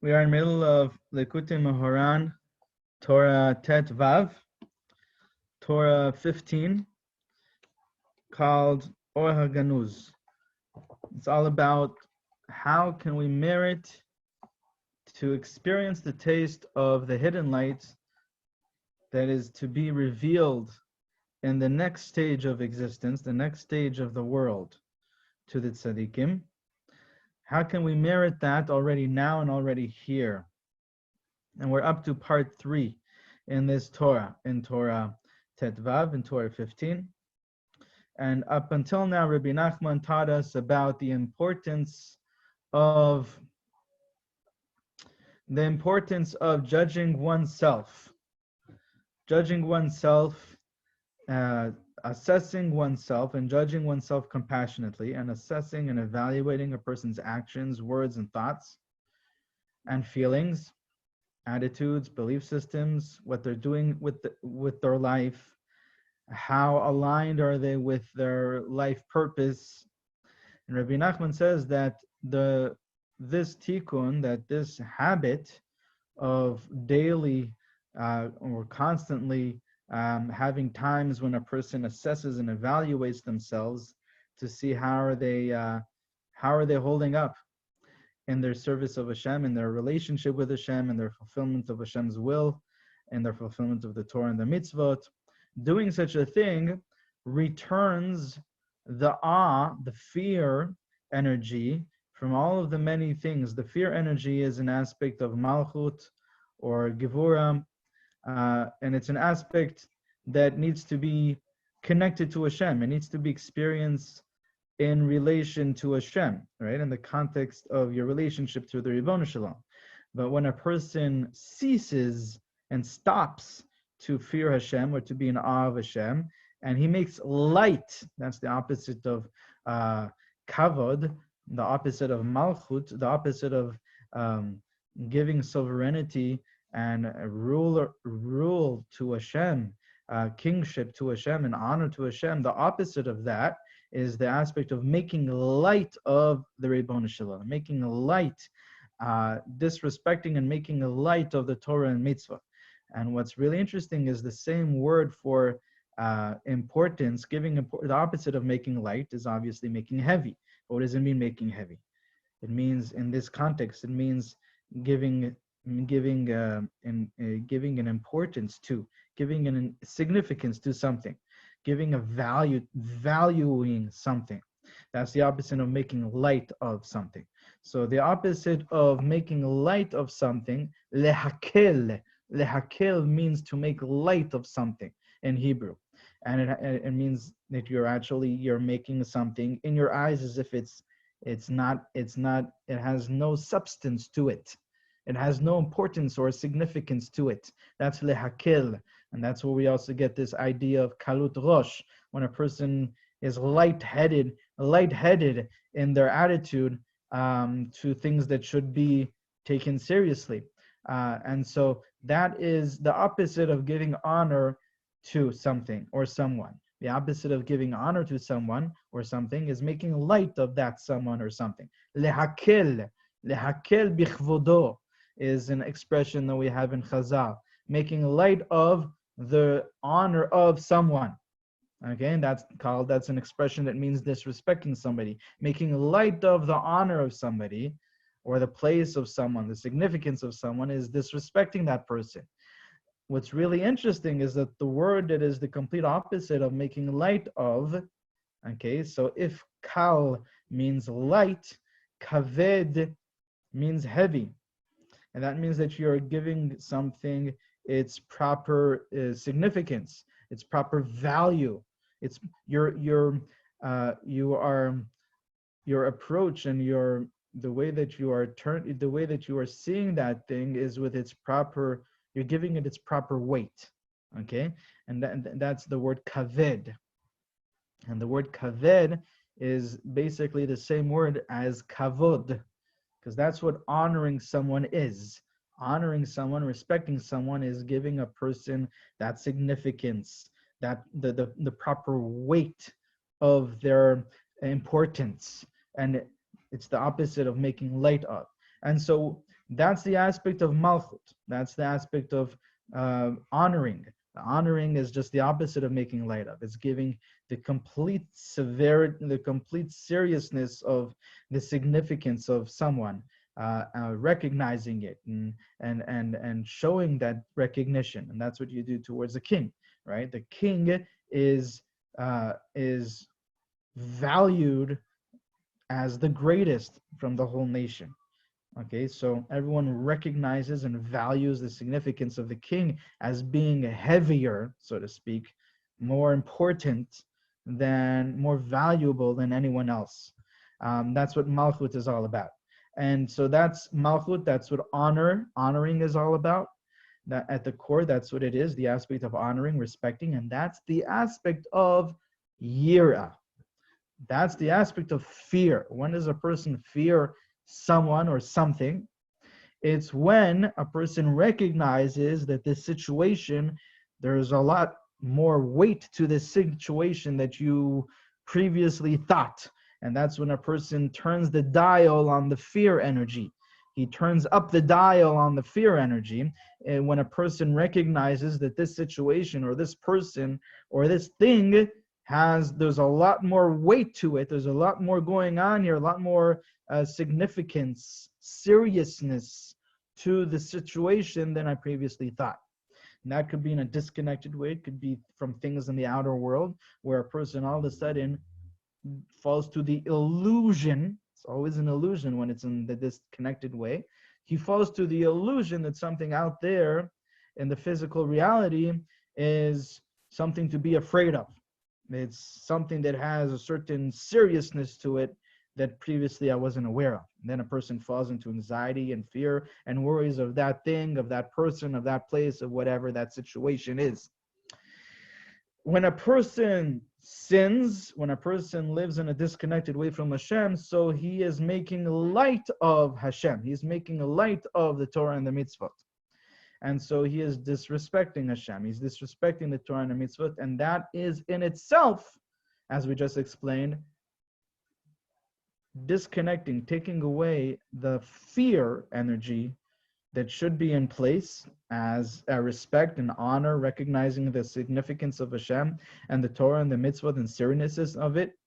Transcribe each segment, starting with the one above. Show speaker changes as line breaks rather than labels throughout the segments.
We are in the middle of Likutey Moharan, Torah Tet Vav, Torah 15, called Ohr HaGanuz. It's all about how can we merit to experience the taste of the hidden light that is to be revealed in the next stage of existence, the next stage of the world to the tzaddikim. How can we merit that already now and already here? And we're up to part 3 in this Torah, in Torah Tet Vav, in Torah 15. And up until now, Rebbe Nachman taught us about the importance of judging oneself. Judging oneself, assessing oneself and judging oneself compassionately, and assessing and evaluating a person's actions, words, and thoughts, and feelings, attitudes, belief systems, what they're doing with their life, how aligned are they with their life purpose. And Rabbi Nachman says that this tikkun, that this habit of daily or constantly having times when a person assesses and evaluates themselves to see how are they holding up in their service of Hashem, in their relationship with Hashem, in their fulfillment of Hashem's will, and their fulfillment of the Torah and the mitzvot. Doing such a thing returns the awe, the fear energy from all of the many things. The fear energy is an aspect of malchut or Gevurot, and it's an aspect that needs to be connected to Hashem. It needs to be experienced in relation to Hashem, right? In the context of your relationship to the Ribono Shalom. But when a person ceases and stops to fear Hashem or to be in awe of Hashem, and he makes light, that's the opposite of Kavod, the opposite of malchut, the opposite of giving sovereignty and rule to Hashem, kingship to Hashem and honor to Hashem. The opposite of that is the aspect of making light of the Ribono Shalom, making light, disrespecting and making a light of the Torah and mitzvah. And what's really interesting is the same word for importance, the opposite of making light is obviously making heavy. But what does it mean, making heavy? It means, in this context, it means giving an importance to, giving an significance to something, giving a valuing something. That's the opposite of making light of something. So the opposite of making light of something, lehakel means to make light of something in Hebrew. And it means that you're making something in your eyes as if it has no substance to it. It has no importance or significance to it. That's lehakel. And that's where we also get this idea of kalut rosh, when a person is lightheaded in their attitude to things that should be taken seriously. And so that is the opposite of giving honor to something or someone. The opposite of giving honor to someone or something is making light of that someone or something. Lehakel bichvodo is an expression that we have in Chazal, making light of the honor of someone. Okay, and that's an expression that means disrespecting somebody, making light of the honor of somebody or the place of someone, the significance of someone is disrespecting that person. What's really interesting is that the word that is the complete opposite of making light of, okay, so if kal means light, kaved means heavy. And that means that you're giving something its proper significance, its proper value. It's your approach and the way that you are seeing that thing is with its proper. You're giving it its proper weight, okay? And that's the word kaved. And the word kaved is basically the same word as kavod, because that's what honoring someone is. Honoring someone, respecting someone is giving a person that significance, that the proper weight of their importance. And it's the opposite of making light of. And so that's the aspect of malchut. That's the aspect of honoring. The honoring is just the opposite of making light of. It's giving the complete severity, the complete seriousness of the significance of someone, recognizing it and showing that recognition. And that's what you do towards the king, right? The king is valued as the greatest from the whole nation. Okay, so everyone recognizes and values the significance of the king as being heavier, so to speak, more important more valuable than anyone else. That's what malchut is all about. And so that's malchut, that's what honoring is all about. That at the core, that's what it is, the aspect of honoring, respecting, and that's the aspect of yirah. That's the aspect of fear. When does a person fear someone or something? It's when a person recognizes that this situation, there's a lot more weight to this situation that you previously thought. And that's when a person turns the dial on the fear energy. He turns up the dial on the fear energy. And when a person recognizes that this situation or this person or this thing there's a lot more weight to it, there's a lot more going on here, a lot more significance, seriousness to the situation than I previously thought. And that could be in a disconnected way. It could be from things in the outer world where a person all of a sudden falls to the illusion. It's always an illusion when it's in the disconnected way. He falls to the illusion that something out there in the physical reality is something to be afraid of. It's something that has a certain seriousness to it that previously I wasn't aware of. And then a person falls into anxiety and fear and worries of that thing, of that person, of that place, of whatever that situation is. When a person sins, when a person lives in a disconnected way from Hashem, so he is making light of Hashem. He's making light of the Torah and the mitzvot. And so he is disrespecting Hashem. He's disrespecting the Torah and the mitzvot. And that is in itself, as we just explained, disconnecting, taking away the fear energy that should be in place as a respect and honor, recognizing the significance of Hashem and the Torah and the mitzvot and seriousness of it.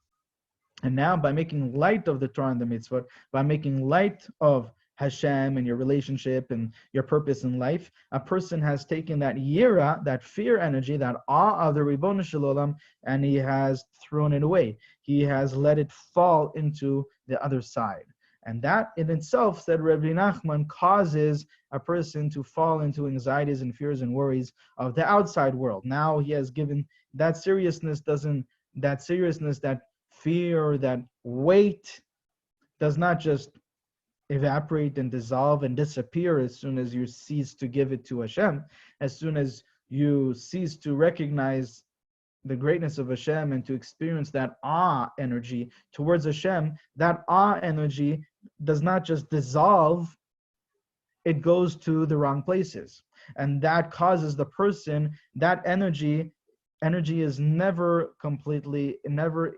And now by making light of the Torah and the mitzvot, by making light of Hashem and your relationship and your purpose in life, a person has taken that yirah, that fear energy, that awe of the Ribono Shel Olam, and he has thrown it away. He has let it fall into the other side. And that in itself, said Rebbe Nachman, causes a person to fall into anxieties and fears and worries of the outside world. Now he has given that seriousness, that fear, that weight does not just evaporate and dissolve and disappear as soon as you cease to give it to Hashem, as soon as you cease to recognize the greatness of Hashem and to experience that awe energy towards Hashem. That awe energy does not just dissolve, it goes to the wrong places. And that causes the person, that energy is never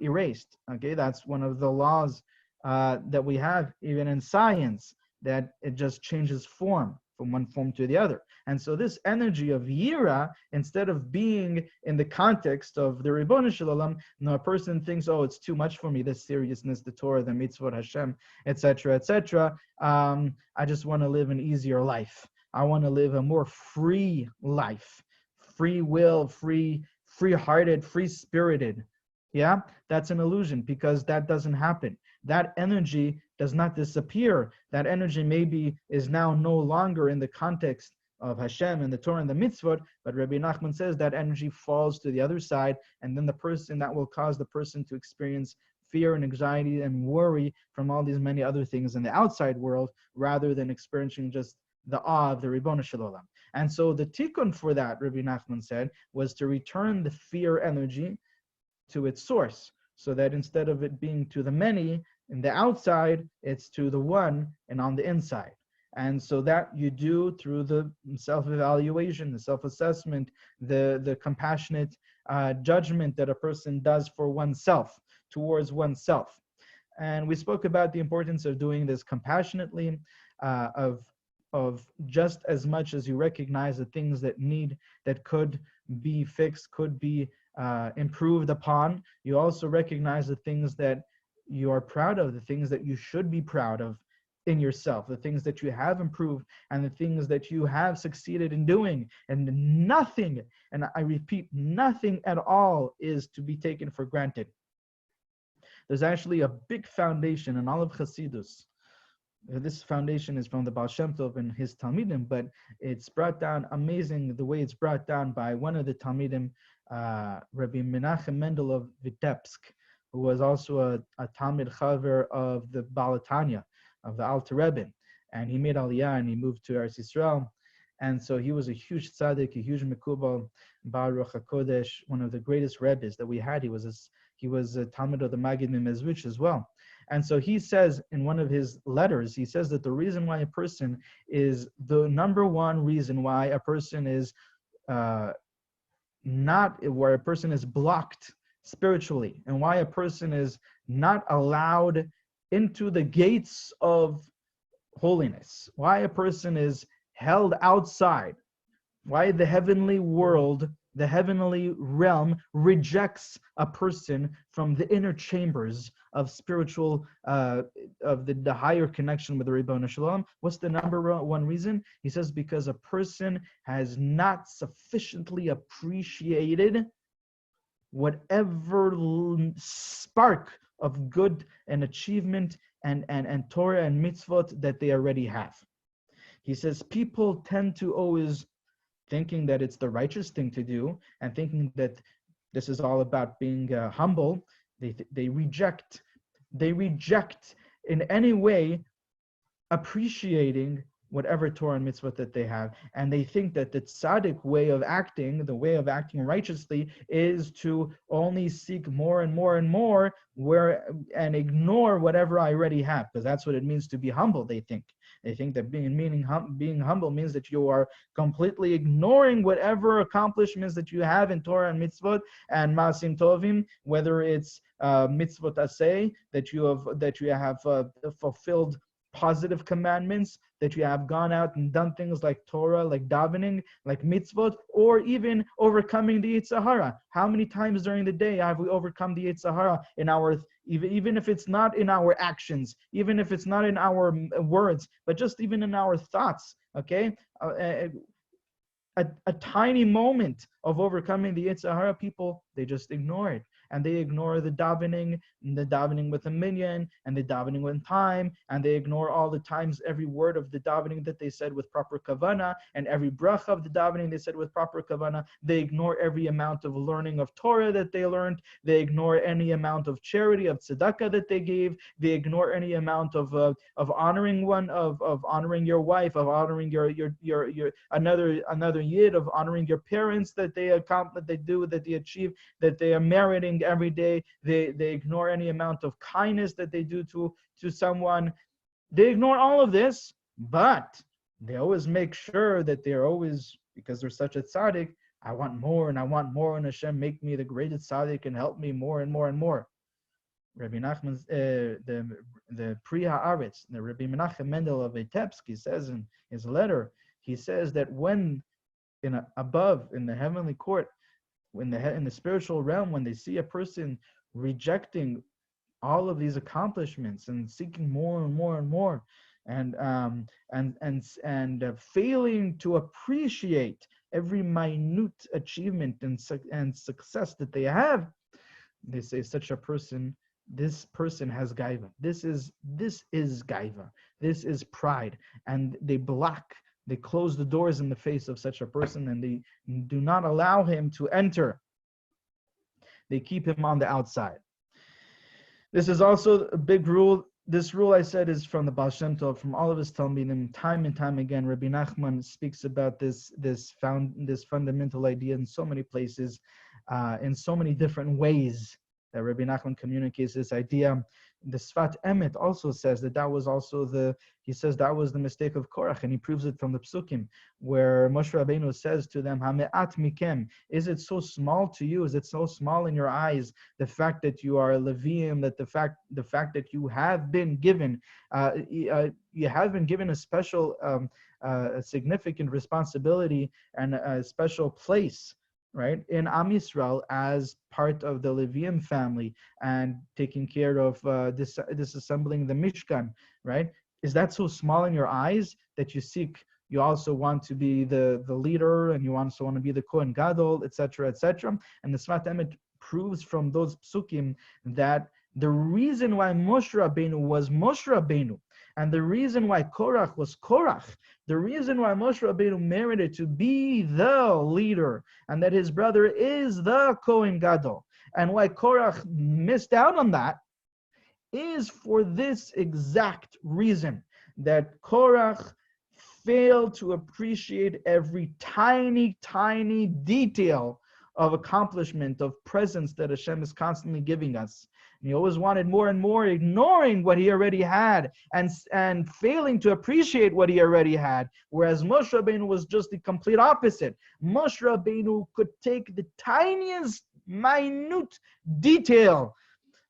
erased. Okay, that's one of the laws that we have even in science, that it just changes form from one form to the other. And so this energy of yirah, instead of being in the context of the Ribono Shel Olam, a person thinks, oh, it's too much for me, this seriousness, the Torah, the mitzvot, Hashem, etc., etc. I just want to live an easier life. I want to live a more free life, free will, free-hearted, free-spirited. Yeah, that's an illusion, because that doesn't happen. That energy does not disappear. That energy maybe is now no longer in the context of Hashem and the Torah and the mitzvot, but Rabbi Nachman says that energy falls to the other side, and then that will cause the person to experience fear and anxiety and worry from all these many other things in the outside world, rather than experiencing just the awe of the Ribono Shel Olam. And so the tikkun for that, Rabbi Nachman said, was to return the fear energy to its source, so that instead of it being to the many in the outside, it's to the one and on the inside. And so that you do through the self-evaluation, the self-assessment, the compassionate judgment that a person does for oneself, towards oneself. And we spoke about the importance of doing this compassionately. of just as much as you recognize the things that could be fixed, could be improved upon, you also recognize the things that you are proud of, the things that you should be proud of in yourself, the things that you have improved and the things that you have succeeded in doing. And nothing, and I repeat, nothing at all is to be taken for granted. There's actually a big foundation in all of Hasidus. This foundation is from the Baal Shem Tov and his Talmidim, but it's brought down, amazing the way it's brought down by one of the Talmidim, Rabbi Menachem Mendel of Vitebsk, who was also a Talmid Chaver of the Baal Tanya, of the Alter Rebbe. And he made Aliyah and he moved to Eretz Yisrael. And so he was a huge tzaddik, a huge mekubal, Baruch HaKodesh, one of the greatest Rebbes that we had. He was a Talmid of the Maggid Mimezrich as well. And so he says in one of his letters, he says that the reason why a person is, the number one reason why a person is where a person is blocked spiritually, and why a person is not allowed into the gates of holiness, why a person is held outside, why the heavenly world, the heavenly realm rejects a person from the inner chambers of spiritual, of the higher connection with the Ribono Shel Olam. What's the number one reason? He says because a person has not sufficiently appreciated whatever spark of good and achievement and Torah and mitzvot that they already have. He says people tend to always thinking that it's the righteous thing to do and thinking that this is all about being humble. They reject in any way appreciating whatever Torah and mitzvah that they have, and they think that the tzaddik way of acting, the way of acting righteously, is to only seek more and more and more, and ignore whatever I already have, because that's what it means to be humble. They think that being humble means that you are completely ignoring whatever accomplishments that you have in Torah and mitzvot and maasim tovim, whether it's mitzvot aseh, that you have fulfilled positive commandments, that you have gone out and done things like Torah, like davening, like mitzvot, or even overcoming the Yetzer Hara. How many times during the day have we overcome the Yetzer Hara in our, even if it's not in our actions, even if it's not in our words, but just even in our thoughts, okay? A tiny moment of overcoming the Yetzer Hara, people, they just ignore it. And they ignore the davening, and the davening with a minyan, and the davening with time, and they ignore all the times every word of the davening that they said with proper kavanah, and every bracha of the davening they said with proper kavanah. They ignore every amount of learning of Torah that they learned. They ignore any amount of charity, of tzedakah that they gave. They ignore any amount of honoring of honoring your wife, of honoring your another yid, of honoring your parents that they achieve, that they are meriting every day. They ignore any amount of kindness that they do to someone. They ignore all of this, but they always make sure that they're always, because they're such a tzaddik, I want more and I want more, and Hashem make me the greatest tzaddik and help me more and more and more. Rabbi Nachman, the Pri Haaretz, the Rabbi Menachem Mendel of Vitebsk, he says in his letter, he says that when above in the heavenly court, in the spiritual realm, when they see a person rejecting all of these accomplishments and seeking more and more and more, and failing to appreciate every minute achievement and success that they have, they say such a person, this person has gaiva. This is gaiva. This is pride, and they close the doors in the face of such a person, and they do not allow him to enter. They keep him on the outside. This is also a big rule. This rule, I said, is from the Baal Shem Tov, from all of his Talmidim. Time and time again, Rabbi Nachman speaks about this fundamental idea in so many places, in so many different ways that Rabbi Nachman communicates this idea. the Sfat Emet also says that was also he says that was the mistake of Korach, and he proves it from the Psukim, where Moshe Rabbenu says to them, Hame'at mikem, is it so small to you? Is it so small in your eyes, the fact that you are Levium, that the fact that you have been given, you have been given a special, a significant responsibility and a special place, right, in Am Yisrael as part of the Levium family and taking care of disassembling the Mishkan, right? Is that so small in your eyes that you also want to be the leader, and you also want to be the Kohen Gadol, etc., etc.? And the Sfat Emet proves from those psukim that the reason why Moshe Rabbenu was Moshe Rabbenu, and the reason why Korach was Korach, the reason why Moshe Rabbenu merited to be the leader, and that his brother is the Kohen Gadol, and why Korach missed out on that, is for this exact reason, that Korach failed to appreciate every tiny, tiny detail of accomplishment, of presence that Hashem is constantly giving us. And he always wanted more and more, ignoring what he already had and failing to appreciate what he already had. Whereas Moshe Rabbenu was just the complete opposite. Moshe Rabbenu could take the tiniest, minute detail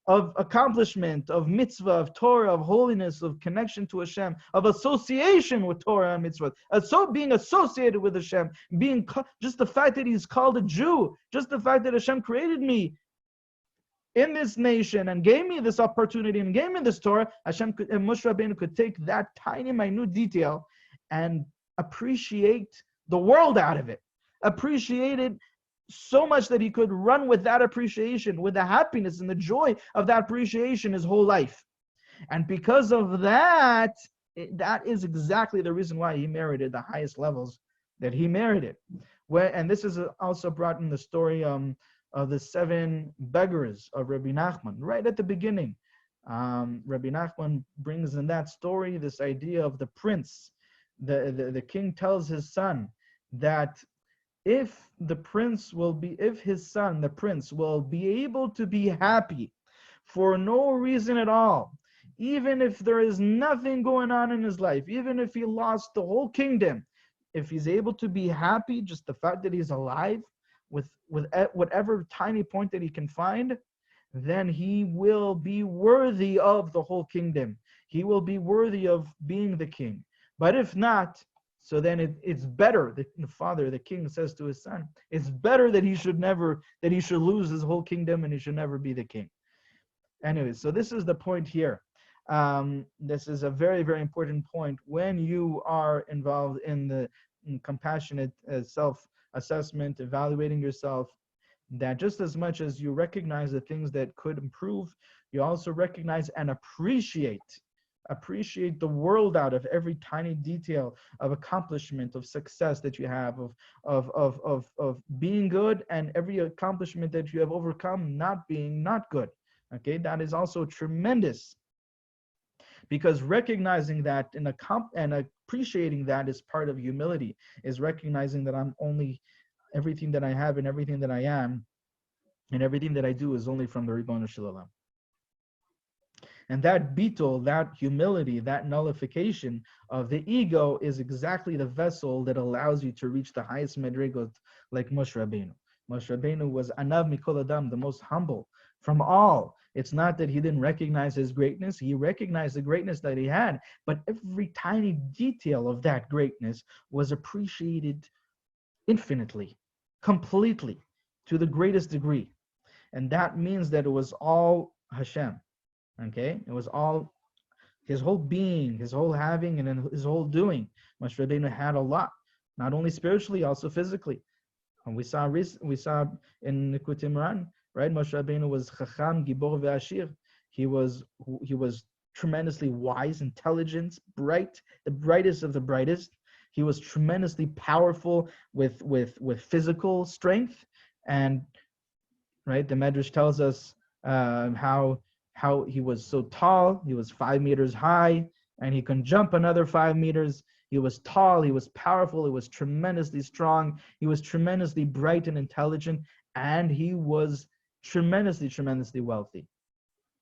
of accomplishment, of mitzvah, of Torah, of holiness, of connection to Hashem, of association with Torah and mitzvah, being associated with Hashem, just the fact that he's called a Jew, just the fact that Hashem created me in this nation and gave me this opportunity and gave me this Torah, Moshe Rabbenu could take that tiny, minute detail and appreciate the world out of it, appreciate it so much that he could run with that appreciation, with the happiness and the joy of that appreciation his whole life. And because of that, that is exactly the reason why he merited the highest levels that he merited. And this is also brought in the story of the 7 beggars of Rebbe Nachman, right at the beginning. Rebbe Nachman brings in that story this idea of the prince. The king tells his son that if his son, the prince, will be able to be happy for no reason at all, even if there is nothing going on in his life, even if he lost the whole kingdom, if he's able to be happy, just the fact that he's alive, with whatever tiny point that he can find, then he will be worthy of the whole kingdom. He will be worthy of being the king. But if not, so then it's better, the king says to his son, it's better that he should lose his whole kingdom and he should never be the king. Anyway, so this is the point here. This is a very, very important point when you are involved in compassionate self-assessment, evaluating yourself, that just as much as you recognize the things that could improve, you also recognize and appreciate the world out of every tiny detail of accomplishment, of success that you have, of being good, and every accomplishment that you have overcome not being not good. Okay, that is also tremendous, because recognizing that and appreciating that is part of humility, is recognizing that I'm only, everything that I have and everything that I am and everything that I do is only from the Ribono Shel Olam. And that bittul, that humility, that nullification of the ego is exactly the vessel that allows you to reach the highest medrigot, like Moshe Rabbenu. Moshe Rabbenu was Anav Mikol Adam, the most humble from all. It's not that he didn't recognize his greatness. He recognized the greatness that he had, but every tiny detail of that greatness was appreciated infinitely, completely, to the greatest degree. And that means that it was all Hashem. Okay, it was all his whole being, his whole having, and his whole doing. Moshe Rabbenu had a lot, not only spiritually, also physically. And we saw in Likutey Moharan, right? Moshe Rabbenu was Chacham, Gibor, ve'Ashir. He was tremendously wise, intelligent, bright, the brightest of the brightest. He was tremendously powerful with physical strength, and right, the Medrash tells us how he was so tall. He was 5 meters high, and he can jump another 5 meters. He was tall, he was powerful, he was tremendously strong, he was tremendously bright and intelligent, and he was tremendously, tremendously wealthy.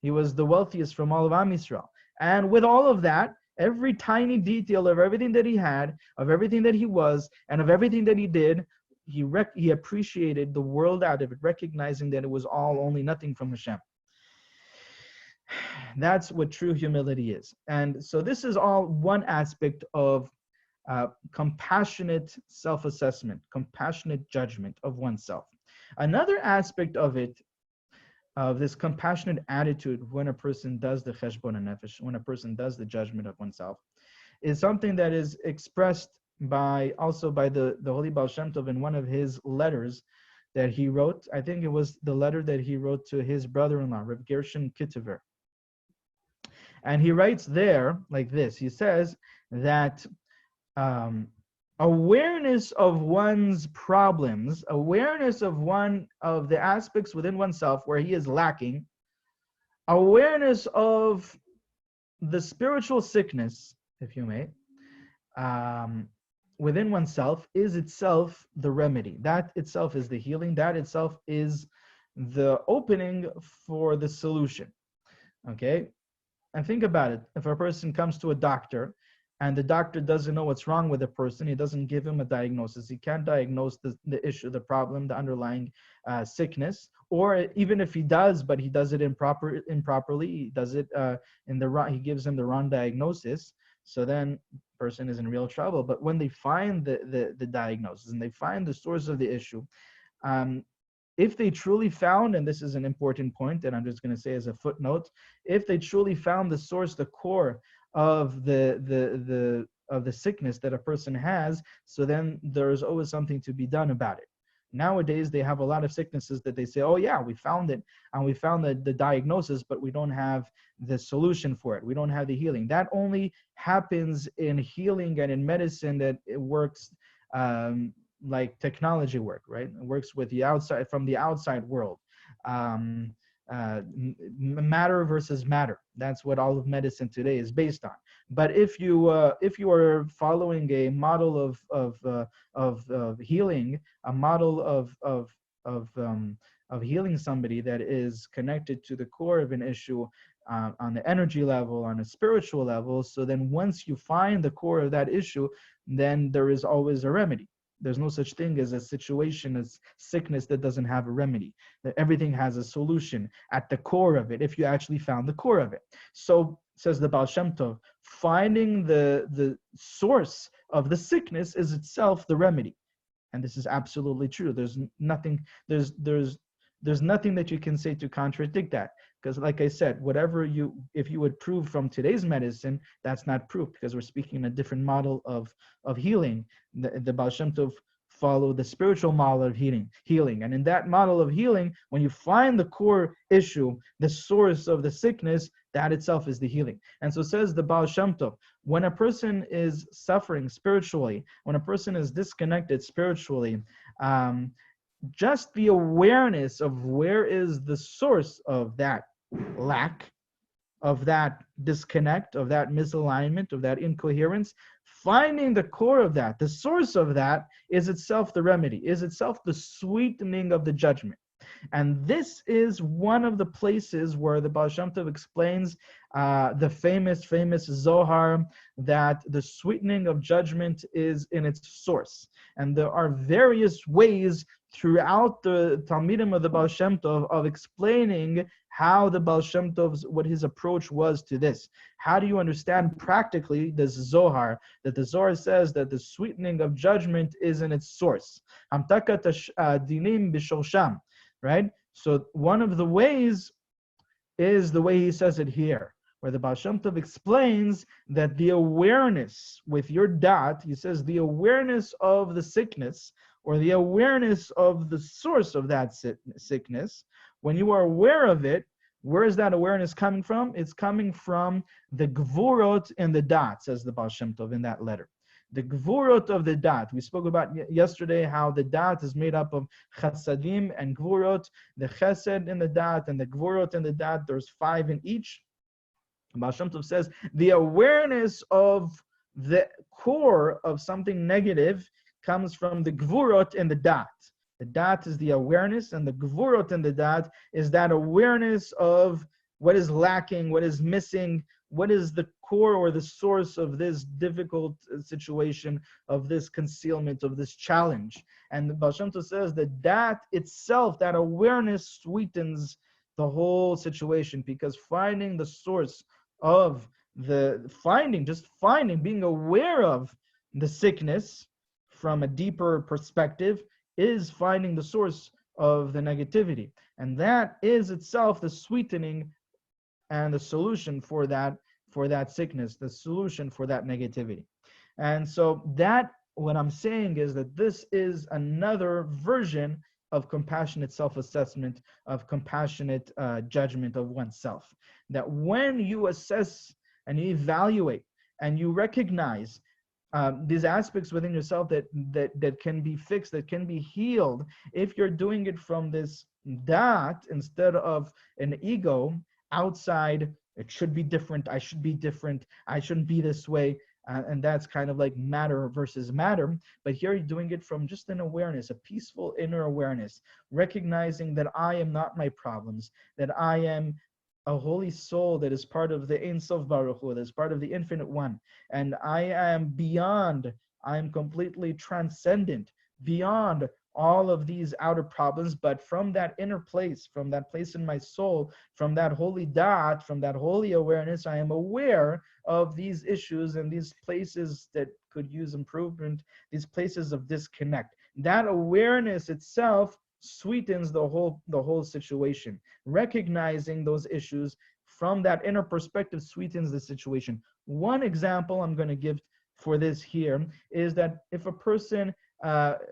He was the wealthiest from all of Am Yisrael. And with all of that, every tiny detail of everything that he had, of everything that he was, and of everything that he did, he appreciated the world out of it, recognizing that it was all only nothing from Hashem. That's what true humility is. And so this is all one aspect of compassionate self-assessment, compassionate judgment of oneself. Another aspect of it, of this compassionate attitude when a person does the cheshbon nefesh, when a person does the judgment of oneself, is something that is expressed also by the Holy Baal Shem Tov in one of his letters that he wrote. I think it was the letter that he wrote to his brother-in-law, Reb Gershon Kittiver. And he writes there like this. He says that awareness of one's problems, awareness of one of the aspects within oneself where he is lacking, awareness of the spiritual sickness, if you may, within oneself is itself the remedy. That itself is the healing. That itself is the opening for the solution. Okay? And think about it. If a person comes to a doctor and the doctor doesn't know what's wrong with the person, he doesn't give him a diagnosis. He can't diagnose the issue, the problem, the underlying sickness. Or even if he does, but he does it improperly, he does it he gives him the wrong diagnosis. So then the person is in real trouble. But when they find the diagnosis and they find the source of the issue, if they truly found, and this is an important point, and I'm just going to say as a footnote, if they truly found the source, the core of the sickness that a person has, so then there's always something to be done about it. Nowadays, they have a lot of sicknesses that they say, oh yeah, we found it, and we found the diagnosis, but we don't have the solution for it. We don't have the healing. That only happens in healing and in medicine, that it works like technology work, right? It works with the outside, from the outside world. Matter versus matter. That's what all of medicine today is based on. But if you are following a model of healing, a model of healing somebody that is connected to the core of an issue on the energy level, on a spiritual level, so then once you find the core of that issue, then there is always a remedy. There's no such thing as a situation, as sickness that doesn't have a remedy. That everything has a solution at the core of it, if you actually found the core of it. So, says the Baal Shem Tov, finding the source of the sickness is itself the remedy. And this is absolutely true. There's nothing that you can say to contradict that. Because like I said, if you would prove from today's medicine, that's not proof, because we're speaking a different model of healing. The Baal Shem Tov followed the spiritual model of healing. And in that model of healing, when you find the core issue, the source of the sickness, that itself is the healing. And so says the Baal Shem Tov, when a person is suffering spiritually, when a person is disconnected spiritually, just the awareness of where is the source of that lack, of that disconnect, of that misalignment, of that incoherence, finding the core of that, the source of that, is itself the remedy, is itself the sweetening of the judgment. And this is one of the places where the Baal Shem Tov explains the famous Zohar, that the sweetening of judgment is in its source. And there are various ways throughout the Talmidim of the Baal Shem Tov of explaining how the Baal Shem Tov's, what his approach was to this. How do you understand practically this Zohar, that the Zohar says that the sweetening of judgment is in its source? Hamtakat dinim b'shorsham, right? So one of the ways is the way he says it here, where the Baal Shem Tov explains that the awareness with your daat, he says the awareness of the sickness, or the awareness of the source of that sickness, when you are aware of it, where is that awareness coming from? It's coming from the Gevurot and the daat, says the Baal Shem Tov in that letter. The Gevurot of the daat. We spoke about yesterday how the daat is made up of chasadim and Gevurot, the chesed in the daat and the Gevurot in the daat. There's 5 in each. Baal Shem Tov says the awareness of the core of something negative comes from the Gevurot and the daat. The daat is the awareness, and the Gevurot and the daat is that awareness of what is lacking, what is missing, what is the core or the source of this difficult situation, of this concealment, of this challenge. And the Baal Shem Tov says that that itself, that awareness, sweetens the whole situation, because finding the source of being aware of the sickness from a deeper perspective is finding the source of the negativity. And that is itself the sweetening and the solution for that sickness, the solution for that negativity. And so that, what I'm saying is that this is another version of compassionate self-assessment, of compassionate judgment of oneself. That when you assess and you evaluate and you recognize these aspects within yourself that can be fixed, that can be healed, if you're doing it from this daat instead of an ego outside, it should be different, I should be different, I shouldn't be this way, and that's kind of like matter versus matter. But here you're doing it from just an awareness, a peaceful inner awareness, recognizing that I am not my problems, that I am a holy soul that is part of the Ein Sof Baruch Hu, that is part of the Infinite One, and I am beyond, I am completely transcendent, beyond all of these outer problems, but from that inner place, from that place in my soul, from that holy daat, from that holy awareness, I am aware of these issues and these places that could use improvement, these places of disconnect. That awareness itself sweetens the whole situation. Recognizing those issues from that inner perspective sweetens the situation. One example I'm going to give for this here is that if a person,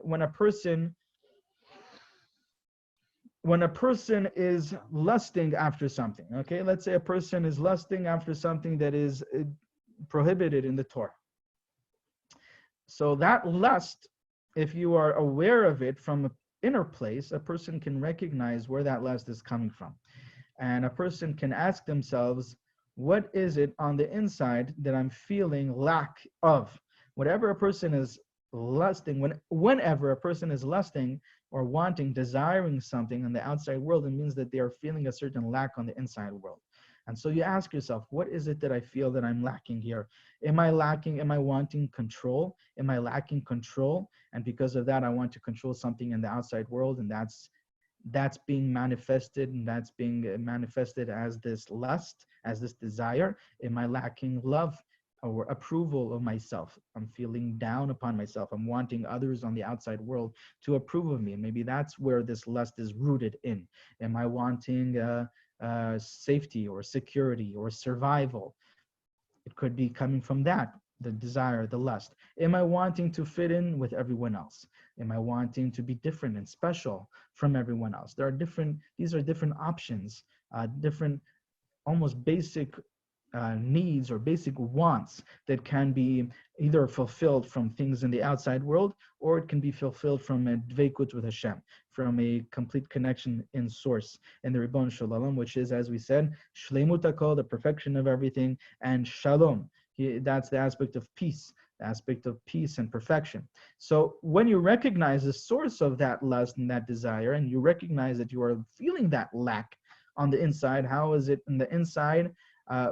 when a person is lusting after something, okay, let's say a person is lusting after something that is prohibited in the Torah. So that lust, if you are aware of it from an inner place, a person can recognize where that lust is coming from. And a person can ask themselves, what is it on the inside that I'm feeling lack of? Whatever a person is lusting, whenever a person is lusting or wanting, desiring something in the outside world, it means that they are feeling a certain lack on the inside world. And so you ask yourself, what is it that I feel that I'm lacking here? Am I wanting control? Am I lacking control? And because of that, I want to control something in the outside world, and that's being manifested, and that's being manifested as this lust, as this desire. Am I lacking love or approval of myself? I'm feeling down upon myself. I'm wanting others on the outside world to approve of me. And maybe that's where this lust is rooted in. Am I wanting safety or security or survival? It could be coming from that, the desire, the lust. Am I wanting to fit in with everyone else? Am I wanting to be different and special from everyone else? These are different options, different almost basic needs or basic wants that can be either fulfilled from things in the outside world, or it can be fulfilled from a dveikut with Hashem, from a complete connection in source, in the Ribbon Shalom, which is, as we said, shleimut hakol, the perfection of everything, and shalom. That's the aspect of peace, the aspect of peace and perfection. So when you recognize the source of that lust and that desire, and you recognize that you are feeling that lack on the inside, how is it in the inside?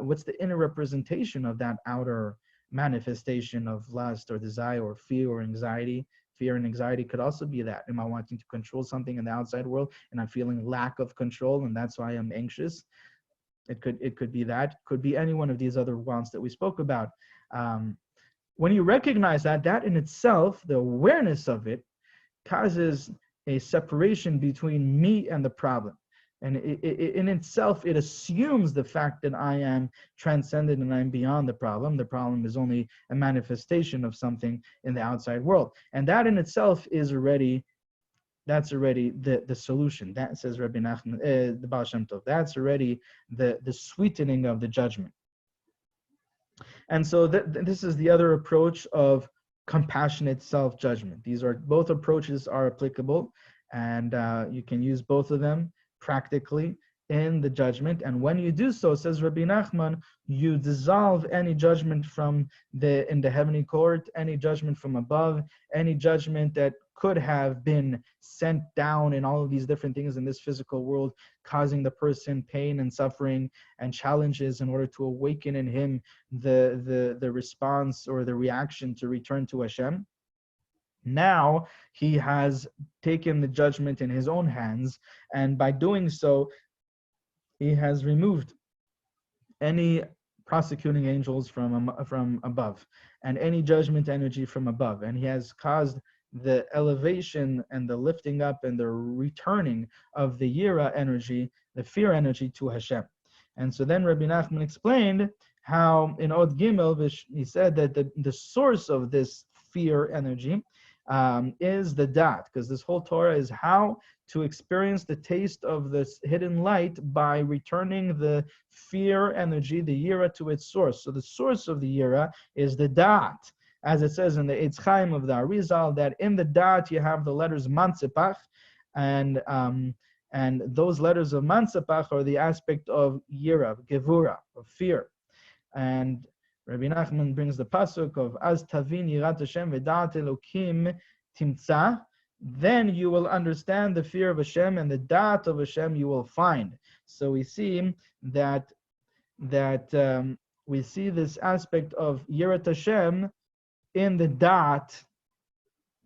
What's the inner representation of that outer manifestation of lust or desire or fear or anxiety? Fear and anxiety could also be that. Am I wanting to control something in the outside world and I'm feeling lack of control, and that's why I'm anxious? It could be that. Could be any one of these other wants that we spoke about. When you recognize that in itself, the awareness of it causes a separation between me and the problem. And in itself, it assumes the fact that I am transcendent and I'm beyond the problem. The problem is only a manifestation of something in the outside world. And that in itself is already, that's already the solution. That, says Rebbe Nachman, the Baal Shem Tov, that's already the sweetening of the judgment. And so this is the other approach of compassionate self-judgment. Both approaches are applicable, and you can use both of them practically in the judgment. And when you do so, says Rabbi Nachman, you dissolve any judgment in the heavenly court, any judgment from above, any judgment that could have been sent down in all of these different things in this physical world, causing the person pain and suffering and challenges in order to awaken in him the response or the reaction to return to Hashem. Now he has taken the judgment in his own hands, and by doing so, he has removed any prosecuting angels from above and any judgment energy from above, and he has caused the elevation and the lifting up and the returning of the Yirah energy, the fear energy, to Hashem. And so then Rabbi Nachman explained how in Od Gimel, he said that the source of this fear energy is the daat, because this whole Torah is how to experience the taste of this hidden light by returning the fear energy, the Yirah, to its source. So the source of the Yirah is the daat, as it says in the Eitz Chaim of the Arizal, that in the daat you have the letters mansepach, and those letters of mansepach are the aspect of Yirah, Gevurot, of fear. And Rabbi Nachman brings the pasuk of Az tavin yirat Hashem v'daat Elokim timtza. Then you will understand the fear of Hashem, and the daat of Hashem you will find. So we see that we see this aspect of Yirat Hashem in the daat,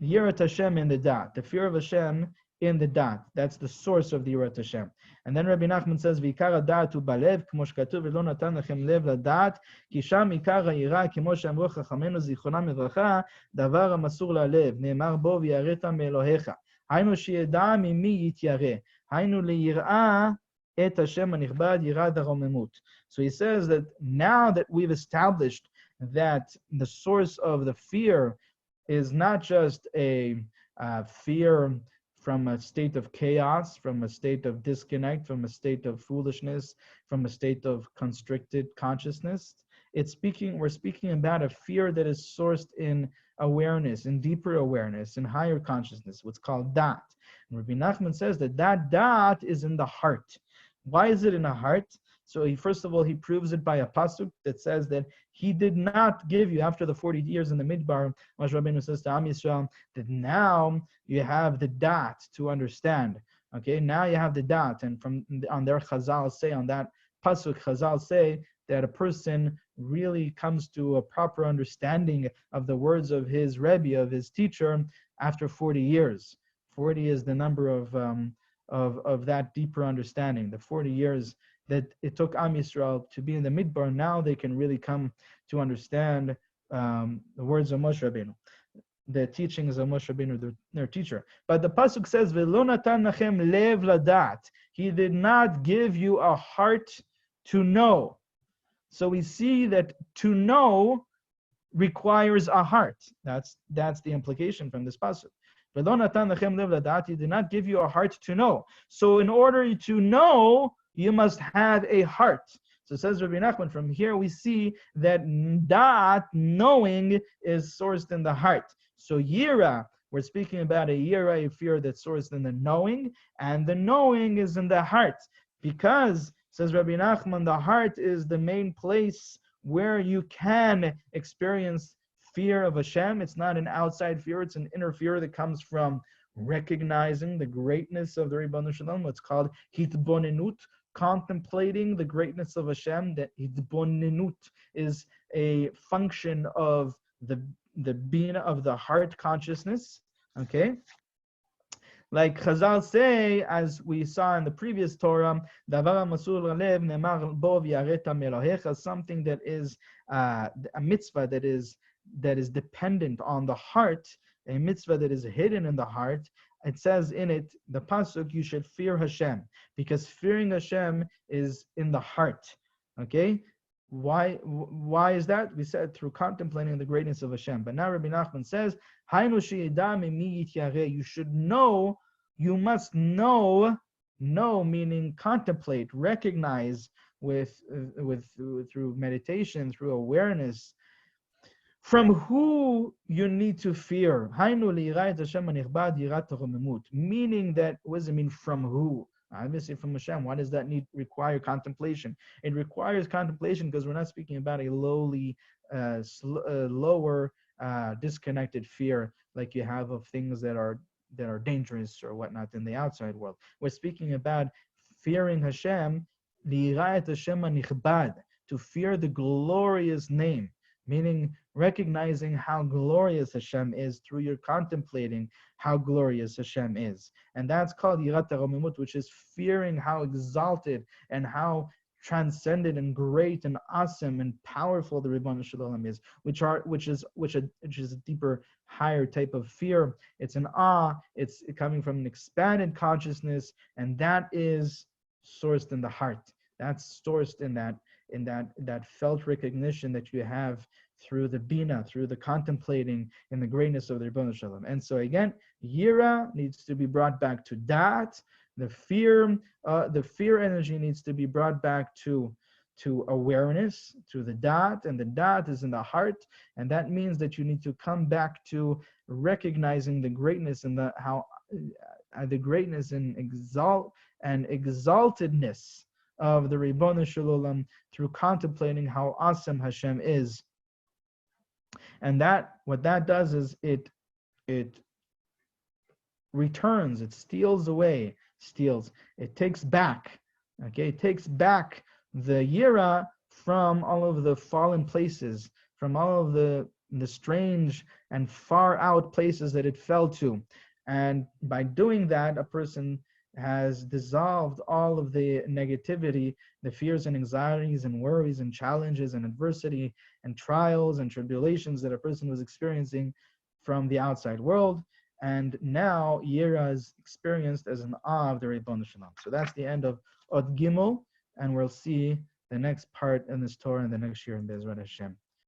Yirat Hashem in the daat, the fear of Hashem in the daat. That's the source of the Yirat Hashem. And then Rabbi Nachman says, "V'ikar daat balev, k'mo shkatuv v'lo natan lachem lev ladaat, ki sham ikar ha'yirah, k'mo she'amru chachamenu zichronam livracha, davar ha'masur lalev, ne'emar bo v'yareta me'elohecha. Haynu she'yeda mimi yityareh, haynu le'yirah et Hashem ha'nichbad yirah daromemut." So he says that now that we've established that the source of the fear is not just a fear from a state of chaos, from a state of disconnect, from a state of foolishness, from a state of constricted consciousness. We're speaking about a fear that is sourced in awareness, in deeper awareness, in higher consciousness, what's called daat. And Rabbi Nachman says that daat is in the heart. Why is it in the heart? So first of all, he proves it by a pasuk that says that he did not give you, after the 40 years in the Midbar, Moshe Rabbenu says to Am Yisrael, that now you have the daat to understand. Okay, now you have the daat, and on their Chazal say, on that pasuk, Chazal say that a person really comes to a proper understanding of the words of his Rebbe, of his teacher, after 40 years. 40 is the number of that deeper understanding. The 40 years that it took Am Yisrael to be in the Midbar, now they can really come to understand the words of Moshe Rabbenu, the teachings of Moshe Rabbenu, their teacher. But the pasuk says, "V'lo natan lachem lev ladat." He did not give you a heart to know. So we see that to know requires a heart. That's the implication from this pasuk. "V'lo natan lachem lev ladat." He did not give you a heart to know. So in order to know, you must have a heart. So says Rabbi Nachman, from here we see that daat, knowing, is sourced in the heart. So Yirah, we're speaking about a Yirah, a fear that's sourced in the knowing, and the knowing is in the heart. Because, says Rabbi Nachman, the heart is the main place where you can experience fear of Hashem. It's not an outside fear, it's an inner fear that comes from recognizing the greatness of the Ribbon Shalom, what's called hitbonenut, contemplating the greatness of Hashem. That hitbonenut is a function of the being of the heart consciousness. Okay, like Chazal say, as we saw in the previous Torah, davar masur lalev nemar bo v'yareta me'elohecha, something that is a mitzvah that is dependent on the heart, a mitzvah that is hidden in the heart. It says in it, the pasuk, you should fear Hashem, because fearing Hashem is in the heart. Okay, why is that? We said through contemplating the greatness of Hashem. But now Rabbi Nachman says, you should know, you must know, meaning contemplate, recognize through meditation, through awareness, from who you need to fear. Meaning that, what does it mean, from who? Obviously from Hashem. Why does that require contemplation? It requires contemplation because we're not speaking about a lowly, lower disconnected fear like you have of things that are dangerous or whatnot in the outside world. We're speaking about fearing Hashem, liyirah Hashem nichbad, to fear the glorious name, meaning recognizing how glorious Hashem is through your contemplating how glorious Hashem is. And that's called Yirah, which is fearing how exalted and how transcendent and great and awesome and powerful the Ribbon Shalom is, which is a deeper, higher type of fear. It's an awe. It's coming from an expanded consciousness, and that is sourced in the heart. That's sourced in that felt recognition that you have through the bina, through the contemplating in the greatness of the Ribbon Shalom. And so again, Yirah needs to be brought back to daat. The fear energy needs to be brought back to awareness, to the daat, and the daat is in the heart, and that means that you need to come back to recognizing the greatness and the greatness and exaltedness of the Ribbon Shalom through contemplating how awesome Hashem is. And what that does is it returns, it steals away. It takes back the Yirah from all of the fallen places, from all of the strange and far out places that it fell to. And by doing that, a person has dissolved all of the negativity, the fears and anxieties and worries and challenges and adversity and trials and tribulations that a person was experiencing from the outside world. And now Yirah is experienced as an awe of the Ribbon Shalom. So that's the end of Od Gimel, and we'll see the next part in this Torah in the next year in Bezrat Hashem.